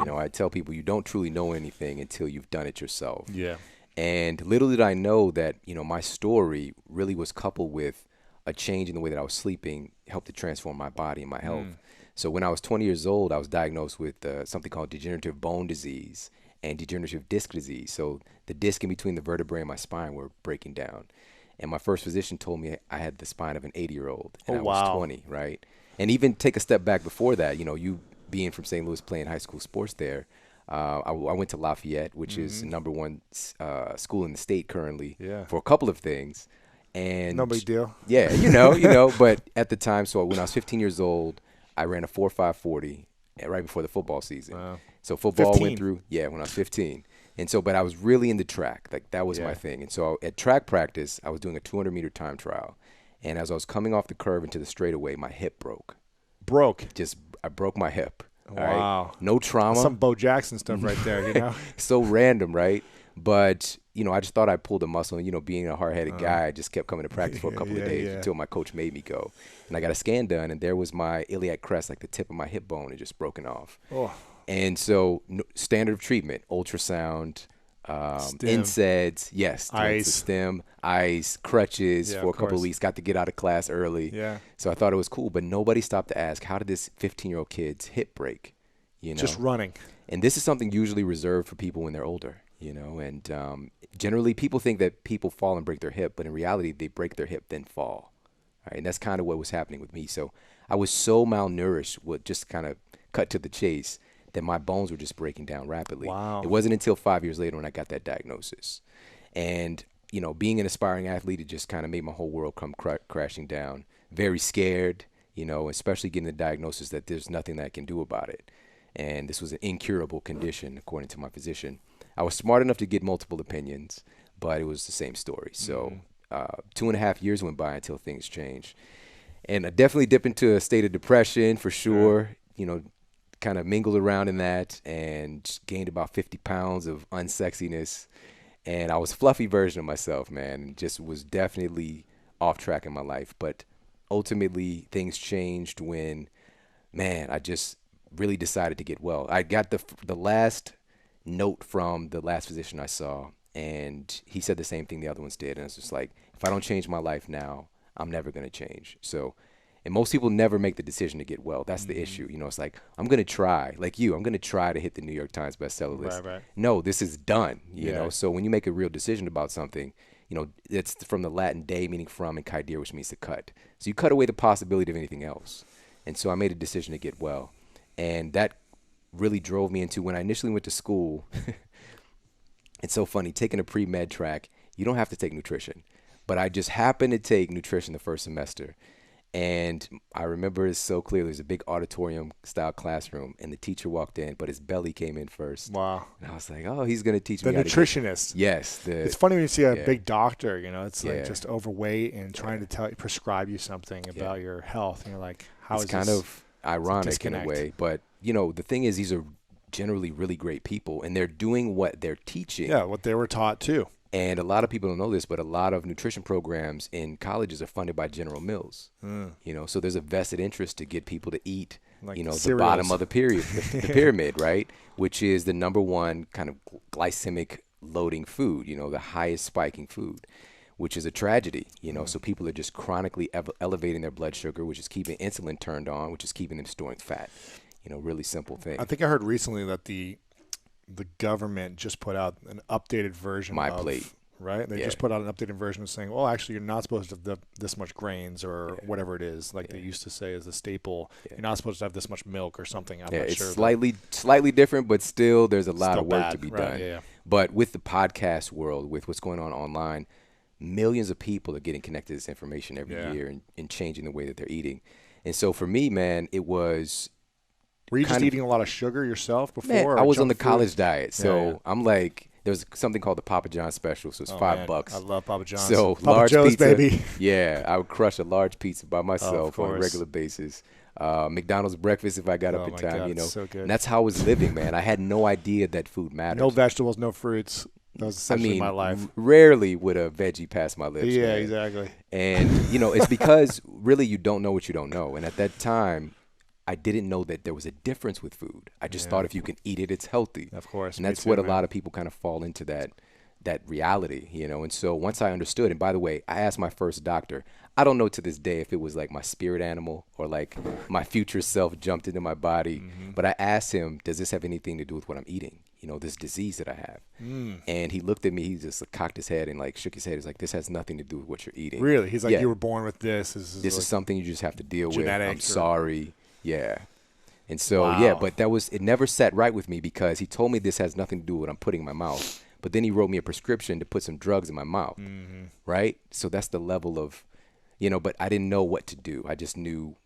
You know, I tell people you don't truly know anything until you've done it yourself. Yeah. And little did I know that, you know, my story really was coupled with a change in the way that I was sleeping, helped to transform my body and my health. So when I was 20 years old, I was diagnosed with something called degenerative bone disease and degenerative disc disease. So the disc in between the vertebrae and my spine were breaking down. And my first physician told me I had the spine of an 80-year-old, and I was 20, right? And even take a step back before that, you know, you being from St. Louis playing high school sports there, I went to Lafayette, which is the #1 school in the state currently for a couple of things. And no big deal. Yeah, you know, but at the time, so when I was 15 years old, I ran a 4.5 40 right before the football season. Wow. So football 15. went through, when I was 15. And so, but I was really into track. Like, that was my thing. And so at track practice, I was doing a 200-meter time trial. And as I was coming off the curve into the straightaway, my hip broke. I broke my hip. Wow. Right? No trauma. Some Bo Jackson stuff right there, you know? So random, right? But, you know, I just thought I pulled a muscle. And, you know, being a hard-headed guy, I just kept coming to practice for a couple of days until my coach made me go. And I got a scan done, and there was my iliac crest, like the tip of my hip bone, had just broken off. Oh. And so standard of treatment, ultrasound, NSAIDs, ice, stem, ice, crutches for a couple of weeks, got to get out of class early. Yeah. So I thought it was cool, but nobody stopped to ask, how did this 15-year-old kid's hip break? You know? Just running. And this is something usually reserved for people when they're older, you know, and generally people think that people fall and break their hip, but in reality, they break their hip, then fall. Right? And that's kind of what was happening with me. So I was so malnourished, with just kind of cut to the chase, that my bones were just breaking down rapidly. Wow. It wasn't until 5 years later when I got that diagnosis. And, you know, being an aspiring athlete, it just kind of made my whole world come crashing down. Very scared, you know, especially getting the diagnosis that there's nothing that I can do about it. And this was an incurable condition, according to my physician. I was smart enough to get multiple opinions, but it was the same story. So 2.5 years went by until things changed. And I definitely dipped into a state of depression for sure, you know, kind of mingled around in that and gained about 50 pounds of unsexiness. And I was a fluffy version of myself, man, and just was definitely off track in my life. But ultimately, things changed when, man, I just really decided to get well. I got the last note from the last physician I saw, and he said the same thing the other ones did. And it's just like, if I don't change my life now, I'm never going to change. So, and most people never make the decision to get well. That's the issue. You know, it's like, I'm going to try, like you, I'm going to try to hit the New York Times bestseller list. Right. No, this is done, you know? So when you make a real decision about something, you know, it's from the Latin day, meaning from, and kaidere, which means to cut. So you cut away the possibility of anything else. And so I made a decision to get well. And that really drove me into, when I initially went to school, it's so funny, taking a pre-med track, you don't have to take nutrition. But I just happened to take nutrition the first semester. And I remember it so clearly. There's a big auditorium-style classroom, and the teacher walked in, but his belly came in first. Wow. And I was like, oh, he's going to teach me The how to nutritionist. Yes. It's funny when you see a big doctor, you know, it's like just overweight and trying to prescribe you something about your health. And you're like, how is this? It's kind of ironic in a way. But, you know, the thing is, these are generally really great people, and they're doing what they're teaching. Yeah, what they were taught too. And a lot of people don't know this, but a lot of nutrition programs in colleges are funded by General Mills. You know, so there's a vested interest to get people to eat, like, you know, cereals. the bottom of the pyramid, right? Which is the #1 kind of glycemic loading food, you know, the highest spiking food, which is a tragedy, you know. So people are just chronically elevating their blood sugar, which is keeping insulin turned on, which is keeping them storing fat. You know, really simple thing. I think I heard recently that the government just put out an updated version My of Plate. Right? They just put out an updated version of saying, well, actually, you're not supposed to have this much grains or whatever it is, like they used to say as a staple. You're not supposed to have this much milk or something. I'm not sure. It's slightly different, but still there's a lot of work to be done. Yeah. But with the podcast world, with what's going on online, millions of people are getting connected to this information every year and changing the way that they're eating. And so for me, man, it was... Were you just eating a lot of sugar yourself before? Man, I was on the college diet, so I'm like, there's something called the Papa John's special, so it's $5. I love Papa John's. So Papa large Joe's, pizza, baby. Yeah, I would crush a large pizza by myself on a regular basis. McDonald's breakfast if I got up in time, God, you know. so good. And that's how I was living, man. I had no idea that food mattered. No vegetables, no fruits. That was essentially my life. Rarely would a veggie pass my lips. Yeah, man. exactly. And, you know, it's because really you don't know what you don't know. And at that time, I didn't know that there was a difference with food. I just thought if you can eat it, it's healthy. Of course. And that's what a lot of people kind of fall into, that reality, you know. And so once I understood, and by the way, I asked my first doctor, I don't know to this day if it was like my spirit animal or like my future self jumped into my body, but I asked him, does this have anything to do with what I'm eating? You know, this disease that I have. And he looked at me, he just cocked his head and like shook his head. He's like, this has nothing to do with what you're eating. Really? He's like, Yeah. you were born with this. This This is something you just have to deal with. genetic I'm or- sorry. Yeah. And so, Wow. but it never sat right with me because he told me this has nothing to do with what I'm putting in my mouth. But then he wrote me a prescription to put some drugs in my mouth. Right? So that's the level of, you know, but I didn't know what to do. I just knew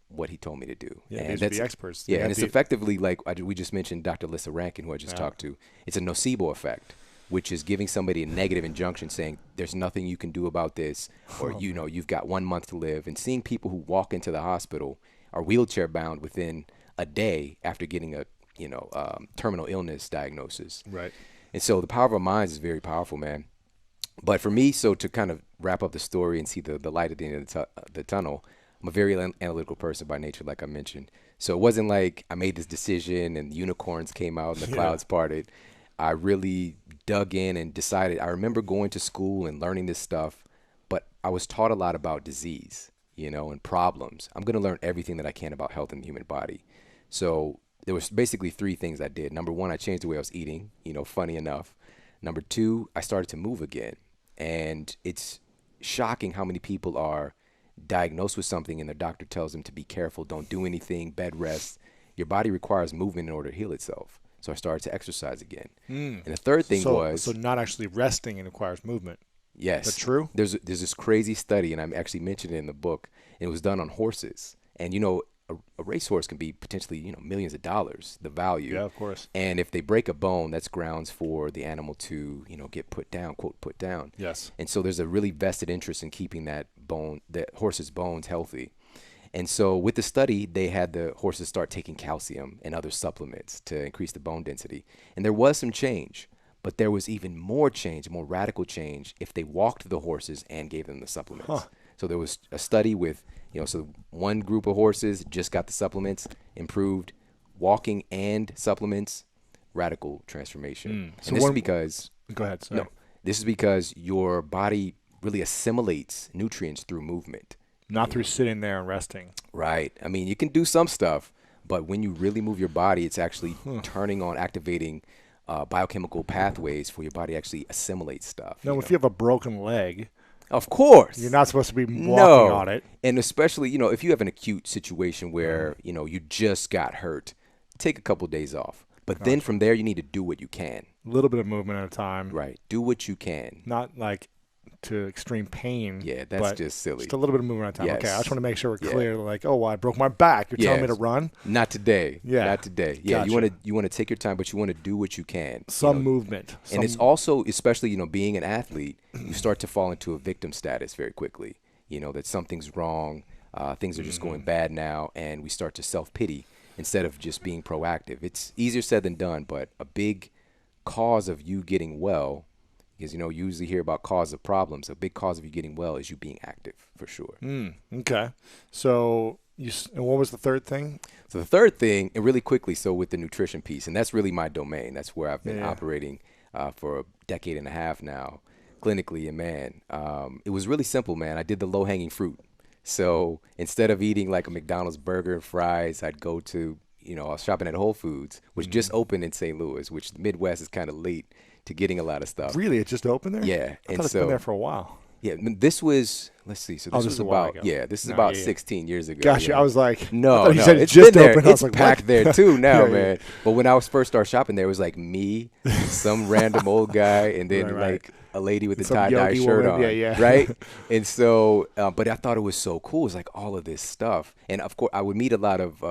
what he told me to do. Yeah, and these are the experts. They Yeah, have and it's the- effectively like we just mentioned Dr. Lissa Rankin, who I just talked to. It's a nocebo effect, which is giving somebody a negative injunction saying there's nothing you can do about this, or, you know, you've got 1 month to live. And seeing people who walk into the hospital are wheelchair bound within a day after getting a, you know, terminal illness diagnosis. Right. And so the power of our minds is very powerful, man. But for me, so to kind of wrap up the story and see the light at the end of the tunnel, I'm a very analytical person by nature, like I mentioned. So it wasn't like I made this decision and unicorns came out and the clouds parted. I really dug in and decided. I remember going to school and learning this stuff, but I was taught a lot about disease, you know, and problems. I'm going to learn everything that I can about health in the human body. So there was basically 3 things I did. Number 1, I changed the way I was eating, you know, funny enough. Number 2, I started to move again. And it's shocking how many people are diagnosed with something and their doctor tells them to be careful, don't do anything, bed rest. Your body requires movement in order to heal itself. So I started to exercise again. And the third thing was... So not actually resting and requires movement. Yes. Is that true? There's this crazy study, and I actually mentioned it in the book, and it was done on horses. And, you know, a racehorse can be potentially, you know, millions of dollars, the value. Yeah, of course. And if they break a bone, that's grounds for the animal to, you know, get put down, quote, put down. Yes. And so there's a really vested interest in keeping that horse's bones healthy. And so with the study, they had the horses start taking calcium and other supplements to increase the bone density. And there was some change, but there was even more change, more radical change, if they walked the horses and gave them the supplements. So there was a study with, you know, so one group of horses just got the supplements, improved walking and supplements, radical transformation. So And this is because, Go ahead. Sorry. no, this is because your body really assimilates nutrients through movement. Not through sitting there and resting. Right. I mean, you can do some stuff, but when you really move your body, it's actually turning on, activating biochemical pathways for your body to actually assimilate stuff. No, you if know? you have a broken leg, Of course. you're not supposed to be walking No. on it. And especially, you know, if you have an acute situation where, you know, you just got hurt, take a couple days off. But then from there, you need to do what you can. A little bit of movement at a time. Right. Do what you can. Not like to extreme pain. Yeah, that's but just silly. Just a little bit of movement at a time. Yes. Okay, I just want to make sure we're Yeah. clear. Like, oh, well, I broke my back. You're telling me to Yes. run? Not today. Yeah. Not today. Yeah, Gotcha. you want to take your time, but you want to do what you can. Some you know? movement. And it's also, especially, you know, being an athlete, you start to fall into a victim status very quickly. You know, that something's wrong, things are just going bad now, and we start to self-pity instead of just being proactive. It's easier said than done, but a big cause of you getting well, because, you know, you usually hear about cause of problems. A big cause of you getting well is you being active, for sure. Okay. So, and what was the third thing? So the third thing, and really quickly, so with the nutrition piece, and that's really my domain. That's where I've been operating for a decade and a half now, clinically. And man, it was really simple, man. I did the low-hanging fruit. So instead of eating like a McDonald's burger and fries, I'd go to, you know, I was shopping at Whole Foods, which just opened in St. Louis, which the Midwest is kind of late to getting a lot of stuff. Really? It just opened there? Yeah. I thought it's been there for a while. Yeah, this was, let's see. So this this was is a while about, ago. this is No, about yeah, yeah. 16 years ago. Gotcha. you know? I was like, I No, thought you no, said it it's just been there. opened. I was It's like, packed what? there too now, Yeah, yeah. man. But when I was first started shopping there, it was like me, some random old guy, and then Right. like a lady with a Some tie-dye yogi shirt woman. on. Yeah, yeah. Right? And so, but I thought it was so cool. It was like all of this stuff. And of course, I would meet a lot of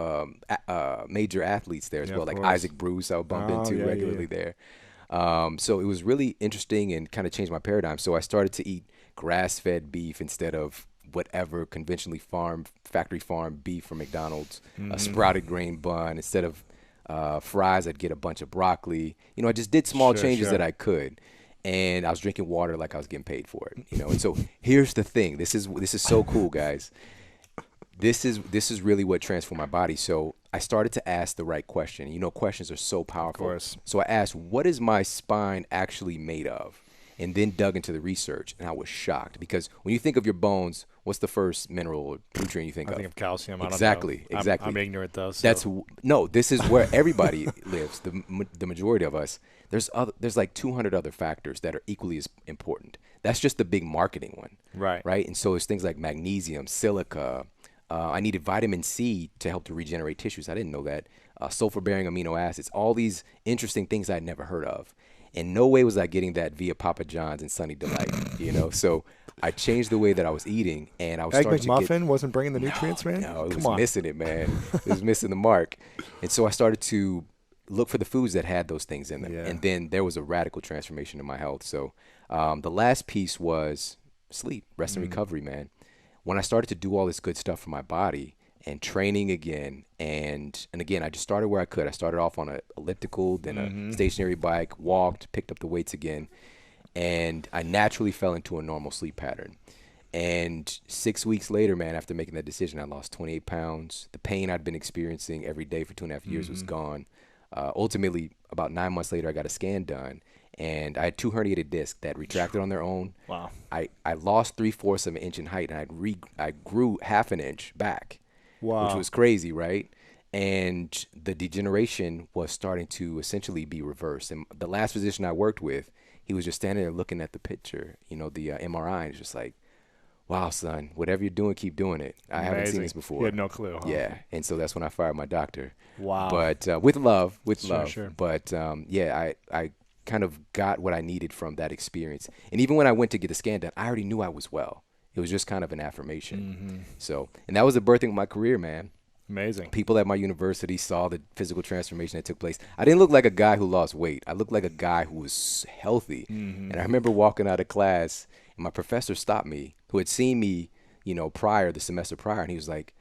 major athletes there as Yeah, well, of like course. Isaac Bruce I would bump Oh, into yeah, regularly yeah. there. So it was really interesting and kind of changed my paradigm. So I started to eat grass-fed beef instead of whatever conventionally factory farm beef from McDonald's, a sprouted grain bun. Instead of fries, I'd get a bunch of broccoli. You know, I just did small Sure, changes sure. that I could. And I was drinking water like I was getting paid for it, you know. And so here's the thing. This is so cool, guys. this is really what transformed my body. So I started to ask the right question. You know, questions are so powerful. Of course. So I asked, what is my spine actually made of? And then dug into the research, and I was shocked because when you think of your bones, what's the first mineral or nutrient you think of? I think of calcium. I don't know. Exactly. I'm ignorant though. So. This is where everybody lives. The majority of us. There's like 200 other factors that are equally as important. That's just the big marketing one. Right. And so there's things like magnesium, silica. I needed vitamin C to help to regenerate tissues. I didn't know that. Sulfur-bearing amino acids. All these interesting things I'd never heard of. And no way was I getting that via Papa John's and Sunny Delight, you know. So I changed the way that I was eating, and I was Egg starting McMuffin wasn't bringing the nutrients, man. No, it was missing it, man. It was missing the mark. And so I started to look for the foods that had those things in them, and then there was a radical transformation in my health. So the last piece was sleep, rest and recovery, man. When I started to do all this good stuff for my body and training again, and again, I just started where I could. I started off on an elliptical, then a stationary bike, walked, picked up the weights again, and I naturally fell into a normal sleep pattern. And 6 weeks later, man, after making that decision, I lost 28 pounds. The pain I'd been experiencing every day for 2.5 years was gone. Ultimately, about 9 months later, I got a scan done, and I had 2 herniated discs that retracted on their own. Wow. I lost 3/4 of an inch in height, and I grew 1/2 an inch back. Wow. Which was crazy, right? And the degeneration was starting to essentially be reversed. And the last physician I worked with, he was just standing there looking at the picture, you know, the MRI, and it's just like, wow, son, whatever you're doing, keep doing it. I haven't seen this before. You had no clue, huh? Yeah, and so that's when I fired my doctor. Wow. But with love. Sure. But I kind of got what I needed from that experience. And even when I went to get the scan done, I already knew I was well. It was just kind of an affirmation. So, and that was the birthing of my career, man. Amazing. People at my university saw the physical transformation that took place. I didn't look like a guy who lost weight. I looked like a guy who was healthy. And I remember walking out of class, and my professor stopped me, who had seen me, you know, the semester prior, and he was like,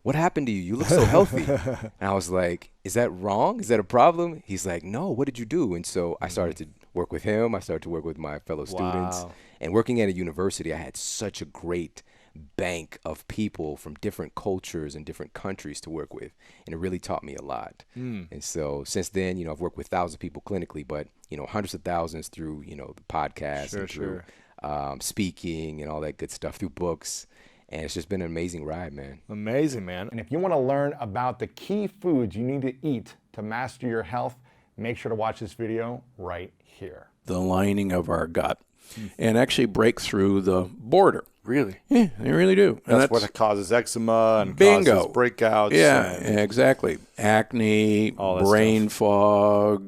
"What happened to you? You look so healthy." And I was like, "Is that wrong? Is that a problem?" He's like, "No, what did you do?" And so I started to work with him. I started to work with my fellow students. And working at a university, I had such a great bank of people from different cultures and different countries to work with. And it really taught me a lot. And so since then, you know, I've worked with thousands of people clinically, but, you know, hundreds of thousands through, you know, the podcast and through speaking and all that good stuff, through books. And it's just been an amazing ride, man. Amazing, man. And if you want to learn about the key foods you need to eat to master your health, make sure to watch this video right here. The lining of our gut and actually break through the border. Really? Yeah, they really do. And that's what causes eczema and bingo. causes breakouts. Yeah, exactly. Acne, brain fog,